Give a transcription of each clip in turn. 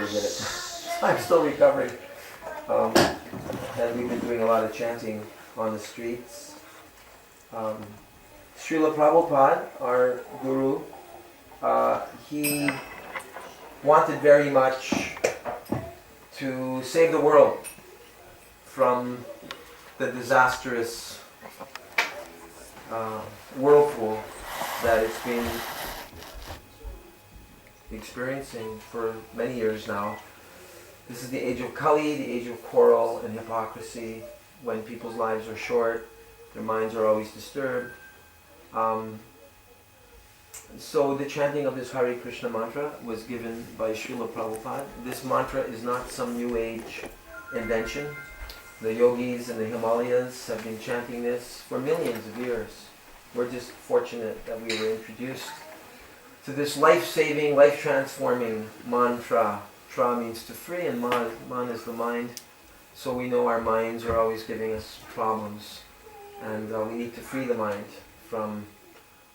did it. I'm still recovering. And we've been doing a lot of chanting on the streets. Srila Prabhupada, our guru, he wanted very much to save the world from the disastrous whirlpool that it's been experiencing for many years now. This is the age of Kali, the age of quarrel and hypocrisy, when people's lives are short, their minds are always disturbed. So the chanting of this Hare Krishna mantra was given by Srila Prabhupada. This mantra is not some new age invention. The yogis in the Himalayas have been chanting this for millions of years. We're just fortunate that we were introduced to this life-saving, life-transforming mantra. Tra means to free, and man is the mind. So we know our minds are always giving us problems, and we need to free the mind from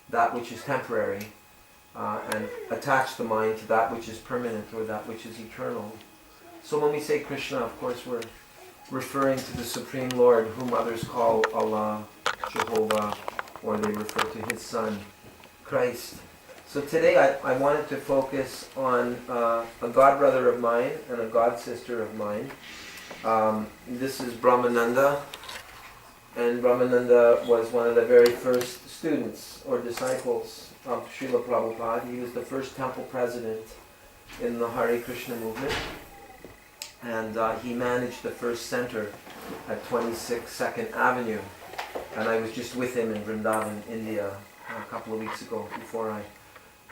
that which is temporary and attach the mind to that which is permanent or that which is eternal. So when we say Krishna, of course, we're referring to the Supreme Lord, whom others call Allah, Jehovah, or they refer to His Son, Christ. So today I wanted to focus on a godbrother of mine and a godsister of mine. This is Brahmananda, and Brahmananda was one of the very first students or disciples of Srila Prabhupada. He was the first temple president in the Hare Krishna movement, and he managed the first center at 26 2nd Avenue, and I was just with him in Vrindavan, India, a couple of weeks ago before I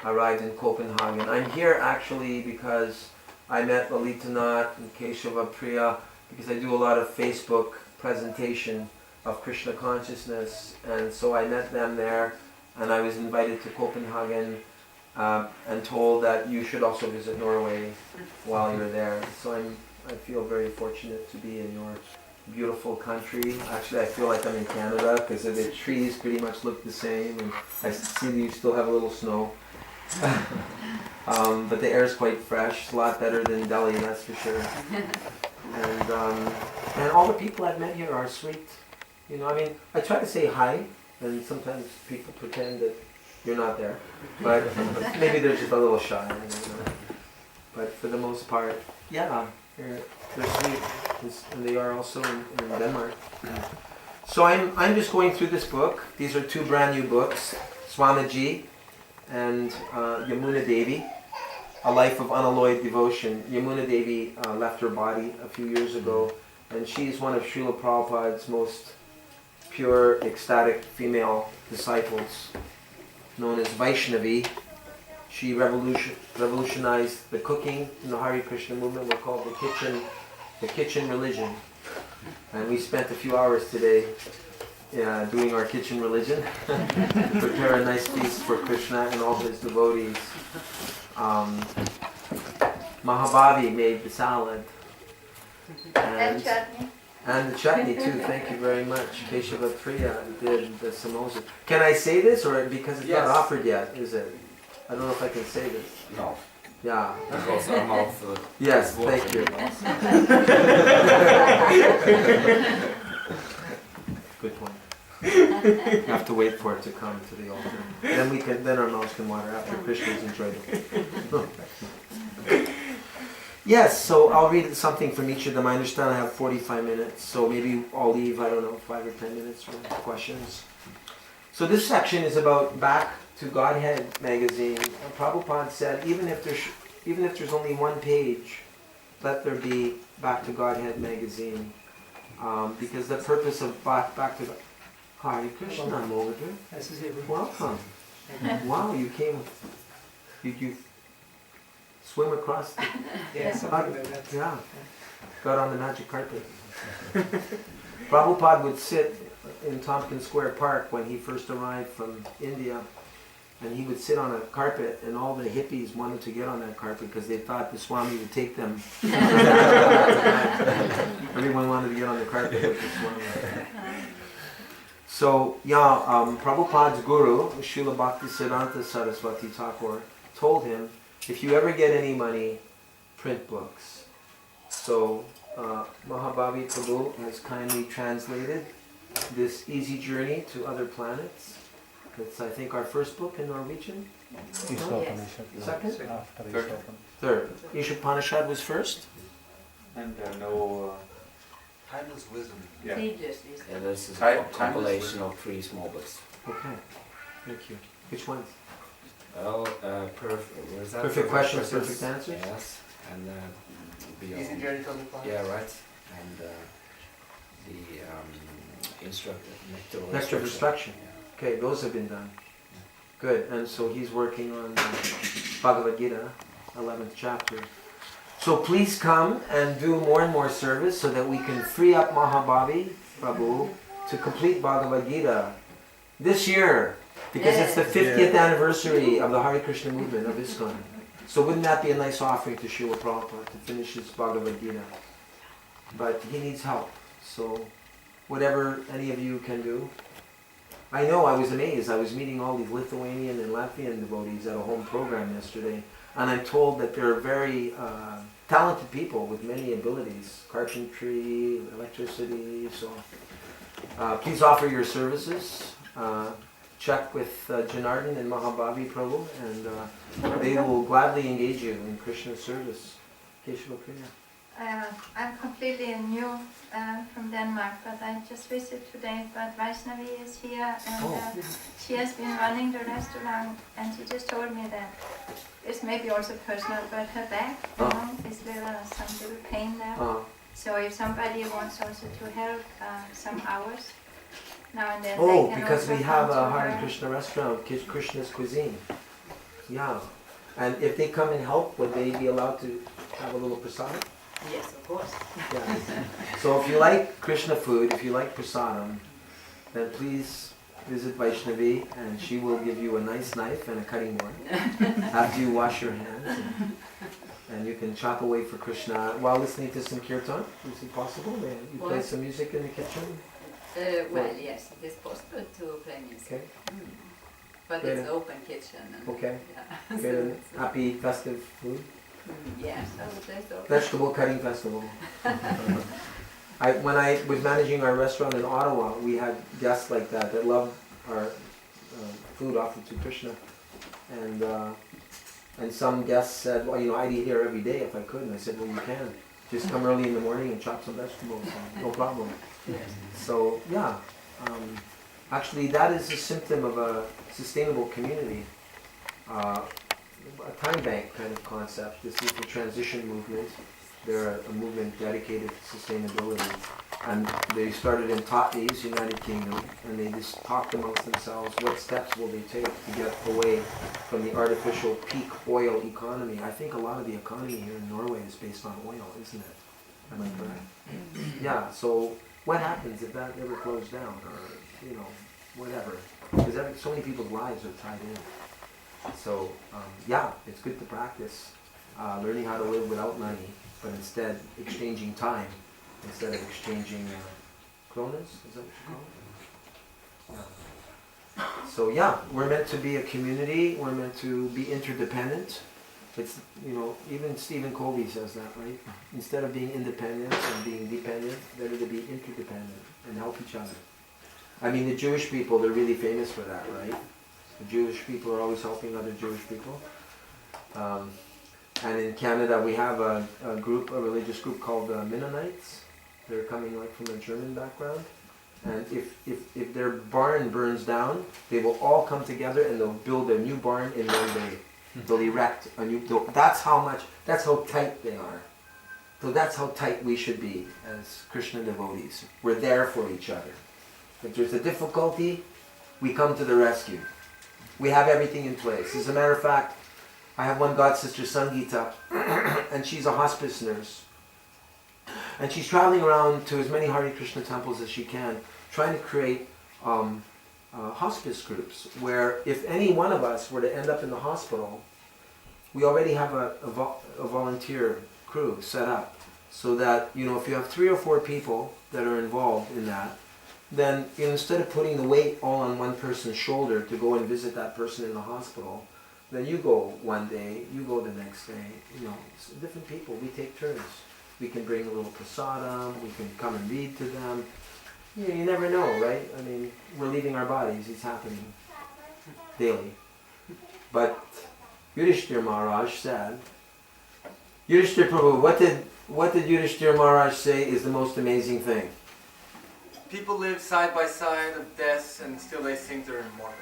arrived in Copenhagen. I'm here actually because I met Lalita Nath and Keshava Priya, because I do a lot of Facebook presentation of Krishna consciousness, and so I met them there, and I was invited to Copenhagen and told that you should also visit Norway while you're there. So I feel very fortunate to be in your beautiful country. Actually, I feel like I'm in Canada because the trees pretty much look the same, and I see that you still have a little snow. But the air is quite fresh. It's a lot better than Delhi, that's for sure. And all the people I've met here are sweet. You know, I mean, I try to say hi, and sometimes people pretend that you're not there. But maybe they're just a little shy. You know. But for the most part, yeah, they're sweet. And they are also in Denmark. So I'm just going through this book. These are two brand new books, Swamiji and Yamuna Devi, A Life of Unalloyed Devotion. Yamuna Devi left her body a few years ago, and she's one of Srila Prabhupada's most pure, ecstatic female disciples, known as Vaishnavi. She revolutionized the cooking in the Hare Krishna movement. We're called the kitchen religion. And we spent a few hours today doing our kitchen religion. Prepare a nice feast for Krishna and all his devotees. Mahabhavi made the salad. And chutney. And the chutney too, thank you very much. Keshava Priya did the samosa. Can I say this, or because it's not offered yet, is it? I don't know if I can say this. No. Yeah. Because our mouth... Yes, thank you. Good point. You have to wait for it to come to the altar. Then our mouths can water after Krishna's enjoyed it. Yes, so I'll read something from each of them. I understand I have 45 minutes, so maybe I'll leave, 5 or 10 minutes for questions. So this section is about Back to Godhead magazine. Prabhupada said, even if there's only one page, let there be Back to Godhead magazine, because the purpose of Back to God. Hare Krishna, Mohammed. Welcome. Wow, you came. Did you swim across the... Yes, yeah. Got on the magic carpet. Prabhupada would sit in Tompkins Square Park when he first arrived from India, and he would sit on a carpet, and all the hippies wanted to get on that carpet because they thought the Swami would take them. Everyone wanted to get on the carpet with the Swami. So, Prabhupada's guru, Srila Bhaktisiddhanta Saraswati Thakur, told him, if you ever get any money, print books. So Mahabhavi Prabhu has kindly translated this Easy Journey to Other Planets. It's, I think, our first book in Norwegian. Second? Third. Ishopanishad was first. And Timeless wisdom. Yeah. Yeah, this is a compilation of 3 small books. Okay, thank you. Which ones? Well, Perfect questions, perfect answers? Yes, and Easy Journey to Other Planets. yeah, right. And the Nectar of Instruction. Yeah. Okay, those have been done. Good, and so he's working on Bhagavad Gita, 11th chapter. So please come and do more and more service so that we can free up Mahabhavi Prabhu to complete Bhagavad Gita this year, because it's the 50th anniversary of the Hare Krishna movement of ISKCON. So wouldn't that be a nice offering to Srila Prabhupada to finish his Bhagavad Gita? But he needs help, so whatever any of you can do. I know, I was amazed. I was meeting all these Lithuanian and Latvian devotees at a home program yesterday, and I'm told that they're very talented people with many abilities, carpentry, electricity, so please offer your services. Check with Janardhan and Mahabhavi Prabhu, and they will gladly engage you in Krishna service. Keshava Priya. I'm completely new from Denmark, but I just visited today. But Vaishnavi is here, and she has been running the restaurant, and she just told me that it's maybe also personal, but her back, is some little pain there. So if somebody wants also to help some hours now and then, they can because also we have come a to Hare her. Krishna restaurant, Krishna's Cuisine. Yeah. And if they come and help, would they be allowed to have a little prasadam? Yes, of course. Yeah. So if you like Krishna food, if you like prasadam, then please visit Vaishnavi, and she will give you a nice knife and a cutting board after you wash your hands. And you can chop away for Krishna while listening to some kirtan. Is it possible? You play some music in the kitchen? Well, yes, it is possible to play music. Okay. But it's open kitchen. And, Okay. Yeah. Good. Happy festive food. Yes, I would say so. Vegetable cutting festival. When I was managing our restaurant in Ottawa, we had guests like that loved our food offered to Krishna. And some guests said, well, I'd eat here every day if I could. And I said, well, you can. Just come early in the morning and chop some vegetables. No problem. So, yeah. Actually, that is a symptom of a sustainable community. A time bank kind of concept. This is the transition movement. They're a movement dedicated to sustainability. And they started in Totnes, United Kingdom, and they just talked amongst themselves, what steps will they take to get away from the artificial peak oil economy. I think a lot of the economy here in Norway is based on oil, isn't it? Am I correct? Yeah, so what happens if that ever closed down, or, whatever? Because so many people's lives are tied in. So, it's good to practice learning how to live without money, but instead exchanging time instead of exchanging kronas. Is that what you call it? Yeah. So we're meant to be a community. We're meant to be interdependent. It's, even Stephen Covey says that, right? Instead of being independent and being dependent, better to be interdependent and help each other. I mean, the Jewish people, they're really famous for that, right? The Jewish people are always helping other Jewish people. And in Canada, we have a religious group called Mennonites. They're coming from a German background. And if their barn burns down, they will all come together and they'll build a new barn in one day. They'll erect a new, that's how tight they are. So that's how tight we should be as Krishna devotees. We're there for each other. If there's a difficulty, we come to the rescue. We have everything in place. As a matter of fact, I have one god sister, Sangita, and she's a hospice nurse. And she's traveling around to as many Hare Krishna temples as she can, trying to create hospice groups, where if any one of us were to end up in the hospital, we already have a volunteer crew set up, so that, if you have 3 or 4 people that are involved in that, then instead of putting the weight all on one person's shoulder to go and visit that person in the hospital, Then you go one day, you go the next day. You know, it's different people. We take turns. We can bring a little prasadam. We can come and read to them. You never know, right? I mean, we're leaving our bodies. It's happening daily. But Yudhishthira Maharaj said, Yudhishthira Prabhu, what did Yudhishthira Maharaj say is the most amazing thing? People live side by side of death and still they think they're immortal.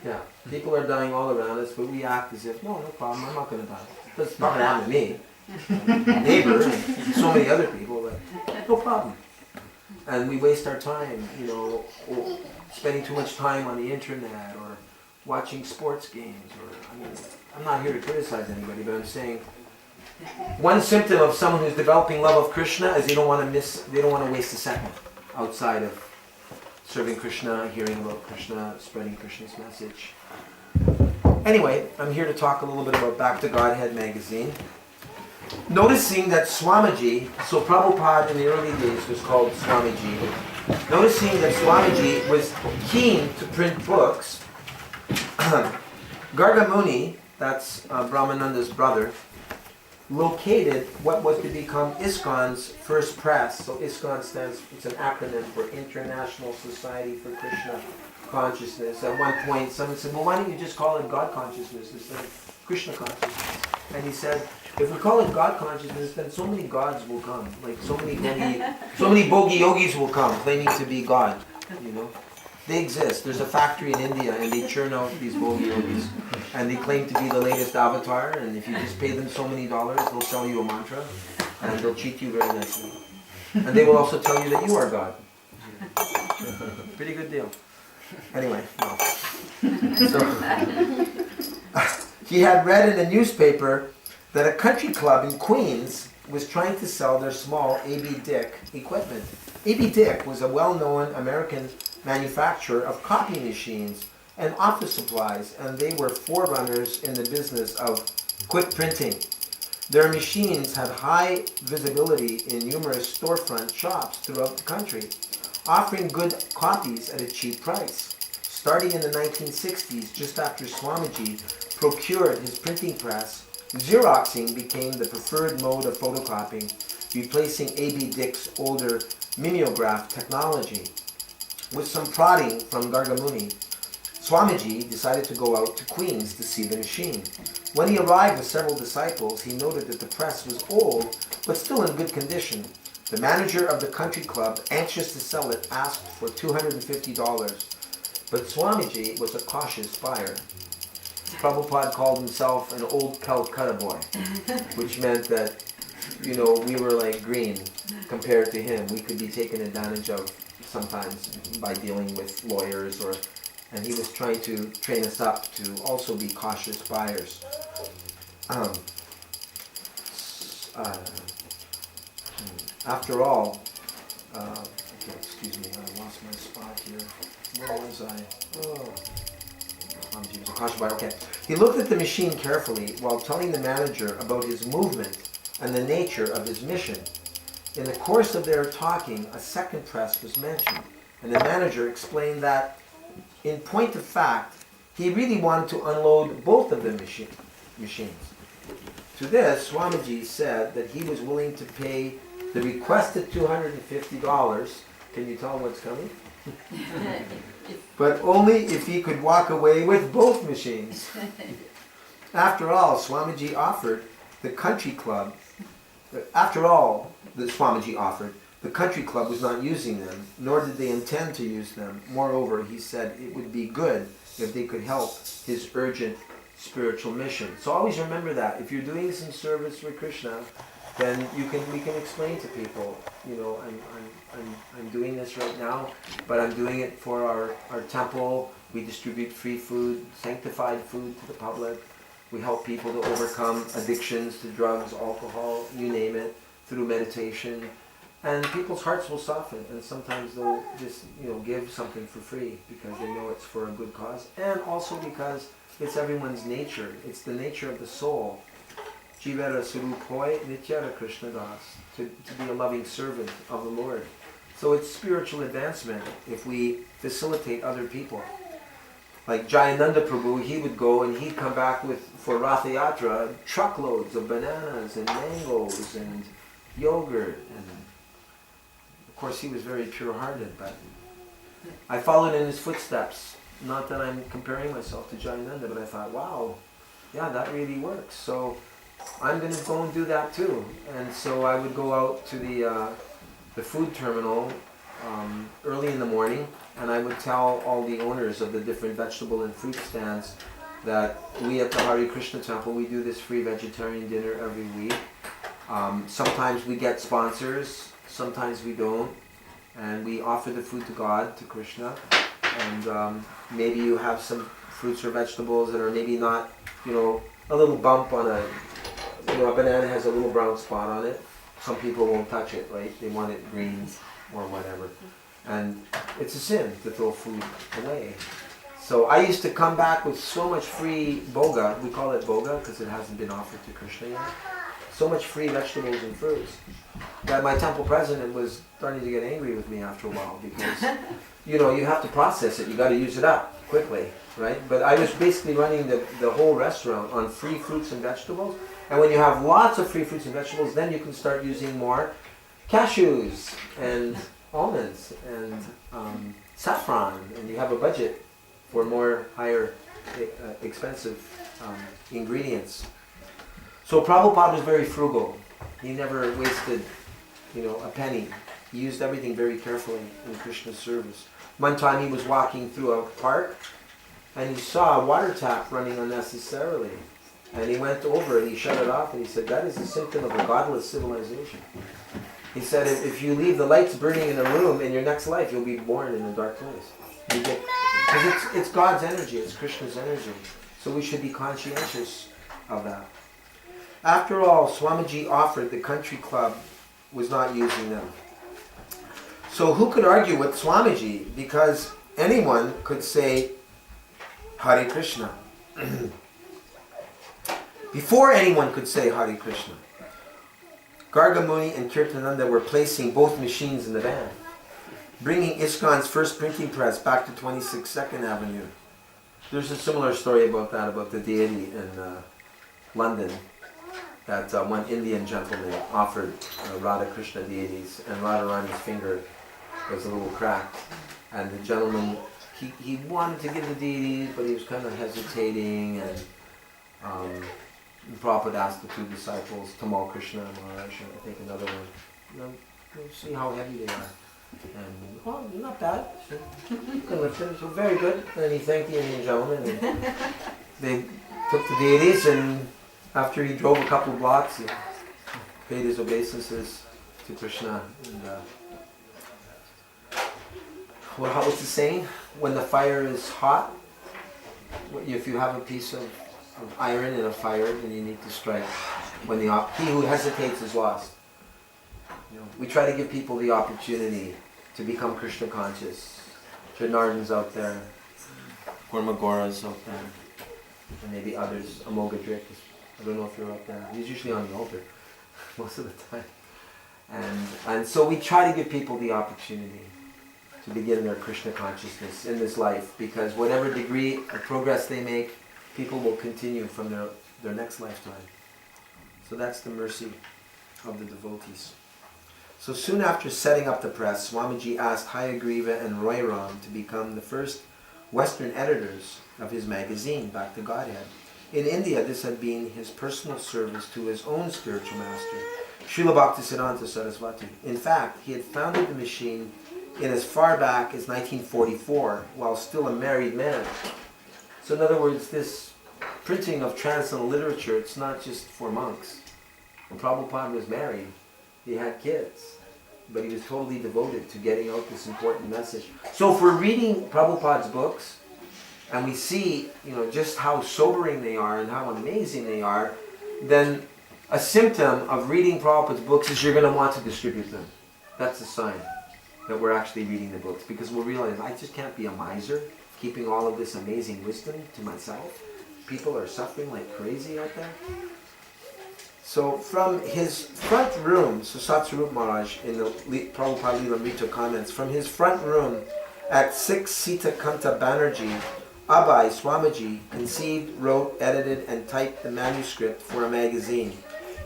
Yeah, people are dying all around us, but we act as if, no problem, I'm not going to die. That's not going to happen to me. Neighbor, and so many other people, but no problem. And we waste our time, you know, or spending too much time on the internet or watching sports games. Or I mean, I'm not here to criticize anybody, but I'm saying one symptom of someone who's developing love of Krishna is they don't want to waste a second outside of serving Krishna, hearing about Krishna, spreading Krishna's message. Anyway, I'm here to talk a little bit about Back to Godhead magazine. Noticing that Swamiji, so Prabhupada in the early days was called Swamiji, noticing that Swamiji was keen to print books, Gargamuni, that's Brahmananda's brother, located what was to become ISKCON's first press. So ISKCON stands, it's an acronym for International Society for Krishna Consciousness. At one point someone said, well, why don't you just call it God Consciousness instead of Krishna Consciousness? And he said, if we call it God Consciousness, then so many gods will come. Like so many bogi yogis will come claiming to be God, you know. They exist. There's a factory in India and they churn out these bogi yogis. And they claim to be the latest avatar, and if you just pay them so many dollars, they'll sell you a mantra, and they'll cheat you very nicely. And they will also tell you that you are God. Pretty good deal. Anyway, no. So, he had read in a newspaper that a country club in Queens was trying to sell their small A.B. Dick equipment. A.B. Dick was a well-known American manufacturer of copy machines and office supplies, and they were forerunners in the business of quick printing. Their machines had high visibility in numerous storefront shops throughout the country, offering good copies at a cheap price. Starting in the 1960s, just after Swamiji procured his printing press, Xeroxing became the preferred mode of photocopying, replacing A.B. Dick's older mimeograph technology. With some prodding from Gargamuni, Swamiji decided to go out to Queens to see the machine. When he arrived with several disciples, he noted that the press was old, but still in good condition. The manager of the country club, anxious to sell it, asked for $250. But Swamiji was a cautious buyer. Prabhupada called himself an old Calcutta boy, which meant that, you know, we were like green compared to him. We could be taken advantage of sometimes by dealing with lawyers, and he was trying to train us up to also be cautious buyers. After all, okay, excuse me, I lost my spot here. Where was I? Oh, he was a cautious buyer. Okay. He looked at the machine carefully while telling the manager about his movement and the nature of his mission. In the course of their talking, a second press was mentioned, and the manager explained that, in point of fact, he really wanted to unload both of the machines. To this, Swamiji said that he was willing to pay the requested $250. Can you tell what's coming? But only if he could walk away with both machines. After all, Swamiji offered the country club. After all, the Swamiji offered, the country club was not using them, nor did they intend to use them. Moreover, he said it would be good if they could help his urgent spiritual mission. So always remember that. If you're doing some service for Krishna, then we can explain to people, you know, I'm doing this right now, but I'm doing it for our temple. We distribute free food, sanctified food to the public. We help people to overcome addictions to drugs, alcohol, you name it, through meditation. And people's hearts will soften, and sometimes they'll just, you know, give something for free because they know it's for a good cause, and also because it's everyone's nature. It's the nature of the soul. Jivara Surupoi Nityara Krishna Das, to be a loving servant of the Lord. So it's spiritual advancement if we facilitate other people. Like Jayananda Prabhu, he would go and he'd come back with, for Ratha Yatra, truckloads of bananas and mangoes and yogurt. And of course he was very pure-hearted, but I followed in his footsteps. Not that I'm comparing myself to Jayananda, but I thought, wow, yeah, that really works. So I'm going to go and do that too. And so I would go out to the food terminal early in the morning, and I would tell all the owners of the different vegetable and fruit stands that we at the Hare Krishna Temple, we do this free vegetarian dinner every week. Sometimes we get sponsors, sometimes we don't, and we offer the food to God, to Krishna, and maybe you have some fruits or vegetables that are maybe not, a little bump on a banana has a little brown spot on it. Some people won't touch it, right? They want it green or whatever. And it's a sin to throw food away. So I used to come back with so much free boga, we call it boga because it hasn't been offered to Krishna yet, so much free vegetables and fruits that my temple president was starting to get angry with me after a while because, you have to process it, you got to use it up quickly, right? But I was basically running the whole restaurant on free fruits and vegetables, and when you have lots of free fruits and vegetables, then you can start using more cashews and almonds and saffron, and you have a budget for more higher expensive ingredients. So Prabhupada was very frugal. He never wasted, a penny. He used everything very carefully in Krishna's service. One time he was walking through a park and he saw a water tap running unnecessarily. And he went over and he shut it off and he said, that is a symptom of a godless civilization. He said, if you leave the lights burning in a room, in your next life you'll be born in a dark place. Because it's God's energy, it's Krishna's energy. So we should be conscientious of that. After all, Swamiji offered, the country club was not using them. So who could argue with Swamiji? Because anyone could say Hare Krishna. Before anyone could say Hare Krishna, Garga Muni and Kirtananda were placing both machines in the van, bringing ISKCON's first printing press back to 26 2nd Avenue. There's a similar story about that, about the deity in London, that one Indian gentleman offered Radha Krishna deities, and Radharani's finger was a little cracked. And the gentleman, he wanted to give the deities, but he was kind of hesitating, and Prabhupada asked the two disciples, Tamal Krishna and Maharaj, and I think another one, see how heavy they are. And, well, not bad. You can lift it. So very good. And he thanked the Indian gentleman. And they took the deities, and after he drove a couple of blocks, he paid his obeisances to Krishna. And what's the saying? When the fire is hot, if you have a piece of iron in a fire, then you need to strike. He who hesitates is lost. We try to give people the opportunity to become Krishna conscious. Janardan's out there, Gormagora's out there, and maybe others. Amogadrik, I don't know if you're up there. He's usually on the altar most of the time. And so we try to give people the opportunity to begin their Krishna consciousness in this life, because whatever degree of progress they make, people will continue from their next lifetime. So that's the mercy of the devotees. So soon after setting up the press, Swamiji asked Hayagriva and Roy Ram to become the first Western editors of his magazine, Back to Godhead. In India, this had been his personal service to his own spiritual master, Srila Bhaktisiddhanta Saraswati. In fact, he had founded the machine in as far back as 1944, while still a married man. So in other words, this printing of transcendental literature, it's not just for monks. When Prabhupada was married, he had kids, but he was totally devoted to getting out this important message. So if we're reading Prabhupada's books, and we see, just how sobering they are and how amazing they are, then a symptom of reading Prabhupada's books is you're going to want to distribute them. That's a sign that we're actually reading the books, because we'll realize, I just can't be a miser, keeping all of this amazing wisdom to myself. People are suffering like crazy out there. So from his front room, so Satsarup Maharaj in the Prabhupada Leela Mrita comments, from his front room at 6 Sita Kanta Banerjee, Abai Swamiji conceived, wrote, edited, and typed the manuscript for a magazine.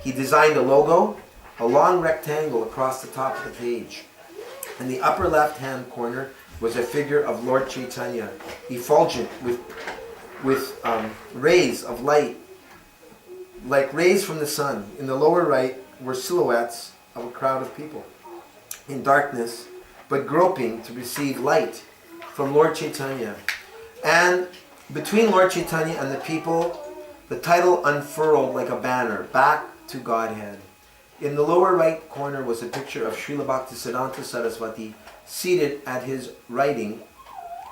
He designed a logo, a long rectangle across the top of the page. In the upper left-hand corner was a figure of Lord Chaitanya, effulgent with rays of light, like rays from the sun. In the lower right were silhouettes of a crowd of people in darkness, but groping to receive light from Lord Chaitanya. And between Lord Chaitanya and the people, the title unfurled like a banner, Back to Godhead. In the lower right corner was a picture of Srila Bhaktisiddhanta Saraswati seated at his writing,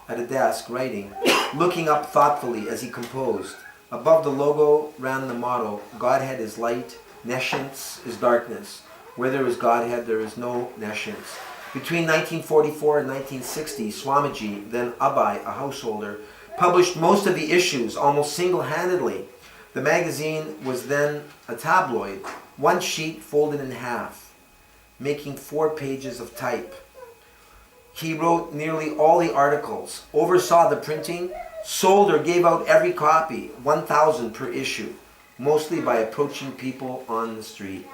at a desk writing, looking up thoughtfully as he composed. Above the logo ran the motto, Godhead is light, nescience is darkness. Where there is Godhead, there is no nescience. Between 1944 and 1960, Swamiji, then Abai, a householder, published most of the issues almost single-handedly. The magazine was then a tabloid, one sheet folded in half, making 4 pages of type. He wrote nearly all the articles, oversaw the printing, sold or gave out every copy, 1,000 per issue, mostly by approaching people on the street.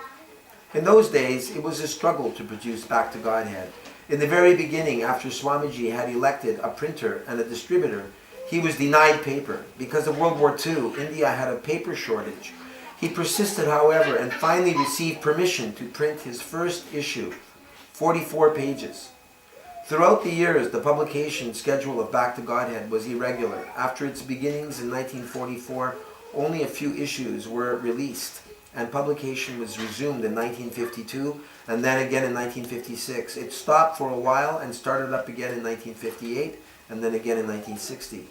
In those days, it was a struggle to produce Back to Godhead. In the very beginning, after Swamiji had elected a printer and a distributor, he was denied paper. Because of World War II, India had a paper shortage. He persisted, however, and finally received permission to print his first issue, 44 pages. Throughout the years, the publication schedule of Back to Godhead was irregular. After its beginnings in 1944, only a few issues were released, and publication was resumed in 1952 and then again in 1956. It stopped for a while and started up again in 1958 and then again in 1960.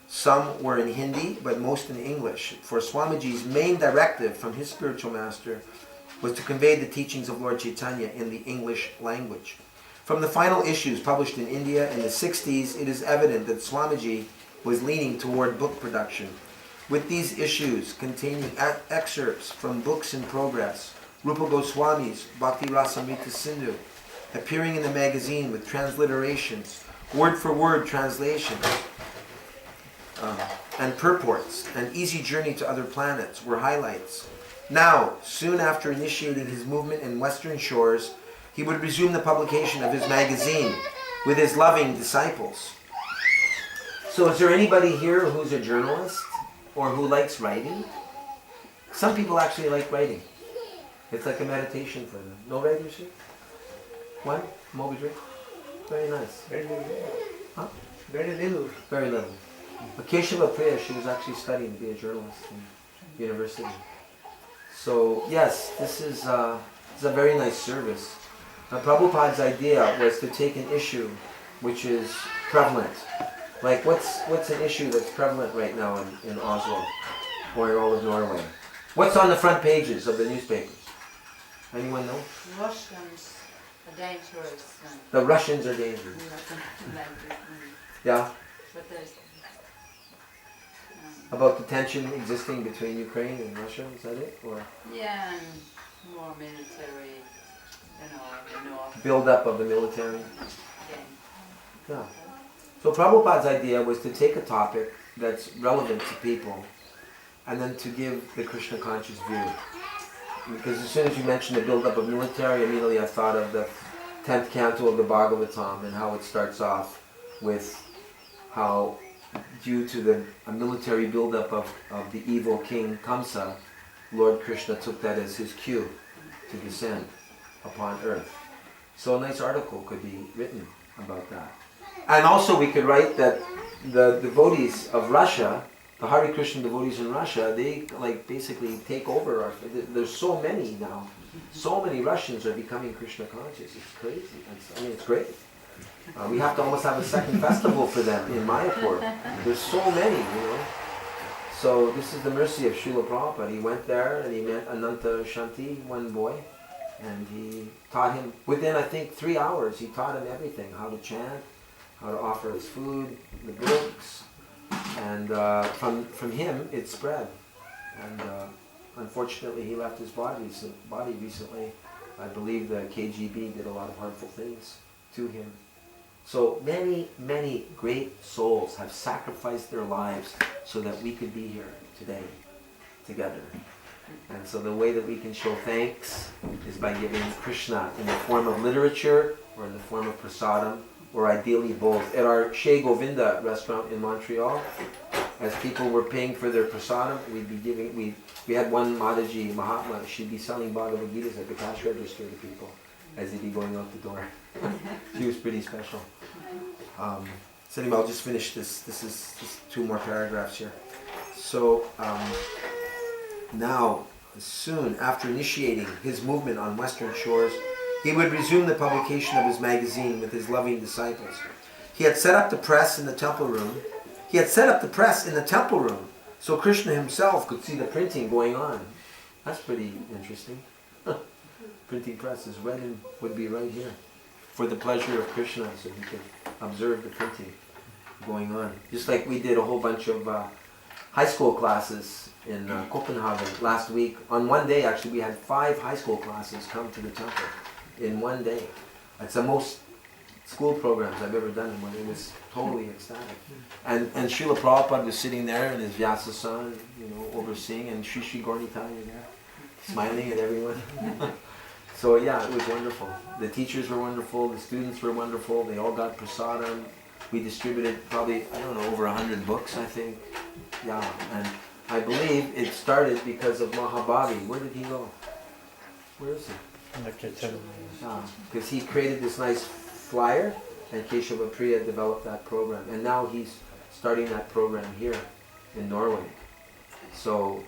Some were in Hindi, but most in English, for Swamiji's main directive from his spiritual master was to convey the teachings of Lord Chaitanya in the English language. From the final issues published in India in the 60s, it is evident that Swamiji was leaning toward book production. With these issues containing excerpts from books in progress, Rupa Goswami's Bhakti Rasamrita Sindhu, appearing in the magazine with transliterations, word-for-word translations, and purports, and Easy Journey to Other Planets were highlights. Now, soon after initiating his movement in Western Shores, he would resume the publication of his magazine with his loving disciples. So is there anybody here who's a journalist or who likes writing? Some people actually like writing. It's like a meditation for them. No writers here? One? Moby drink? Very nice. Very little. Huh? Very little. Very little. Keshala Priya, she was actually studying to be a journalist in university. So yes, this is a very nice service. Now, Prabhupada's idea was to take an issue which is prevalent. Like what's an issue that's prevalent right now in Oslo or in all of Norway? What's on the front pages of the newspapers? Anyone know? Russians are dangerous. The Russians are dangerous. Yeah? But there's About the tension existing between Ukraine and Russia, is that it? Or yeah, and more military, in the north. build-up of the military? Again. Yeah. So Prabhupada's idea was to take a topic that's relevant to people and then to give the Krishna conscious view. Because as soon as you mentioned the build-up of military, immediately I thought of the 10th canto of the Bhagavatam and how it starts off with how due to a military build-up of the evil king Kamsa, Lord Krishna took that as his cue to descend upon earth. So a nice article could be written about that. And also we could write that the devotees of Russia, the Hare Krishna devotees in Russia, they like basically take over. There's so many now. So many Russians are becoming Krishna conscious. It's crazy. It's great. We have to almost have a second festival for them in Mayapur. There's so many, So this is the mercy of Srila Prabhupada. He went there and he met Ananta Shanti, one boy, and he taught him, within I think 3 hours, he taught him everything, how to chant, how to offer his food, the books, and from him it spread. And unfortunately he left his body recently. I believe the KGB did a lot of harmful things to him. So many, many great souls have sacrificed their lives so that we could be here today together. And so the way that we can show thanks is by giving Krishna in the form of literature or in the form of prasadam, or ideally both. At our Shea Govinda restaurant in Montreal, as people were paying for their prasadam, we'd be giving, we had one Mataji Mahatma, she'd be selling Bhagavad Gitas at the cash register to people as they'd be going out the door. She was pretty special. So anyway, I'll just finish this. This is just 2 more paragraphs here. So now, soon after initiating his movement on Western shores, he would resume the publication of his magazine with his loving disciples. He had set up the press in the temple room. So Krishna himself could see the printing going on. That's pretty interesting. Printing press is would be right here for the pleasure of Krishna, so he could observe the printing going on. Just like we did a whole bunch of high school classes in Copenhagen last week. On one day, actually, we had 5 high school classes come to the temple in one day. It's the most school programs I've ever done in one. It was totally ecstatic. And Srila Prabhupada was sitting there in his Vyasa-san, overseeing, and Sri Gaurnitai was there, smiling at everyone. So yeah, it was wonderful. The teachers were wonderful, the students were wonderful, they all got prasadam. We distributed probably, over 100 books, I think. Yeah, and I believe it started because of Mahabhavi. Where did he go? Where is he? Because he created this nice flyer, and Keshava Priya developed that program. And now he's starting that program here in Norway. So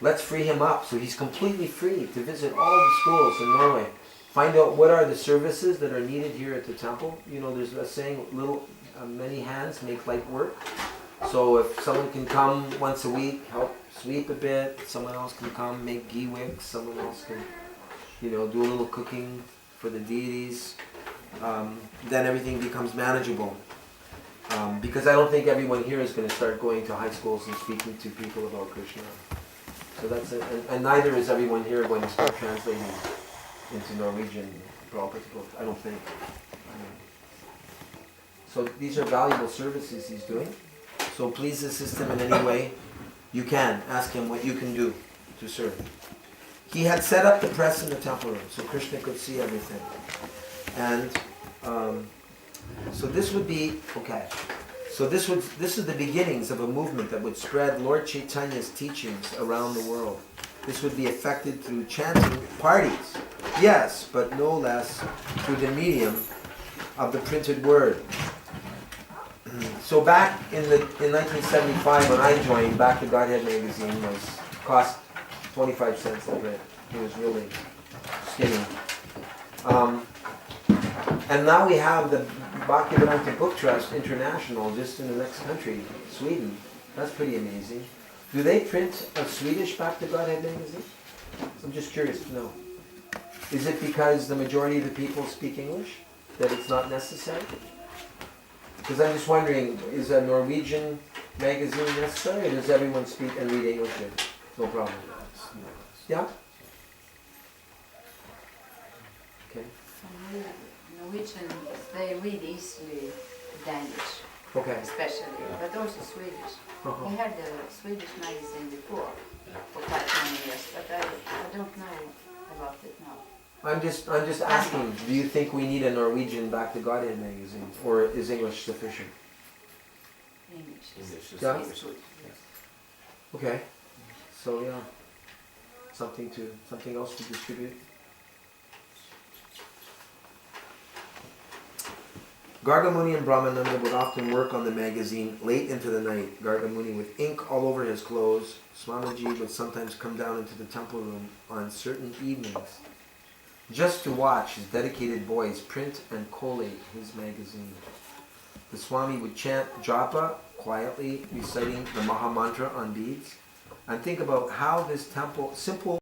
let's free him up so he's completely free to visit all the schools in Norway. Find out what are the services that are needed here at the temple. There's a saying, many hands make light work. So if someone can come once a week, help sweep a bit, someone else can come make ghee wicks, someone else can, do a little cooking for the deities, then everything becomes manageable. Because I don't think everyone here is going to start going to high schools and speaking to people about Krishna. So that's it. And neither is everyone here going to start translating into Norwegian Prabhupada's book. I don't think. So these are valuable services he's doing. So please assist him in any way you can. Ask him what you can do to serve. He had set up the press in the temple room so Krishna could see everything. And so this would be, so this is the beginnings of a movement that would spread Lord Chaitanya's teachings around the world. This would be effected through chanting parties, yes, but no less through the medium of the printed word. So back in 1975 when I joined, Back to Godhead magazine cost 25 cents a print. It was really skinny. And now we have the Bhaktivedanta Book Trust International just in the next country, Sweden. That's pretty amazing. Do they print a Swedish Back to Godhead magazine? I'm just curious to know. Is it because the majority of the people speak English that it's not necessary? Because I'm just wondering, is a Norwegian magazine necessary, or does everyone speak and read English here? No problem. Yeah? Okay. Norwegian, they read easily Danish, Okay. especially, but also Swedish. Uh-huh. We had the Swedish magazine before for quite many years, but I don't know about it now. I'm just asking, do you think we need a Norwegian Back to Godhead magazine, or is English sufficient? English is Yeah. good. Okay. So yeah, something else to distribute. Gargamuni and Brahmananda would often work on the magazine late into the night. Gargamuni with ink all over his clothes. Swamiji would sometimes come down into the temple room on certain evenings just to watch his dedicated boys print and collate his magazine. The Swami would chant japa quietly, reciting the Maha Mantra on beads. And think about how this simple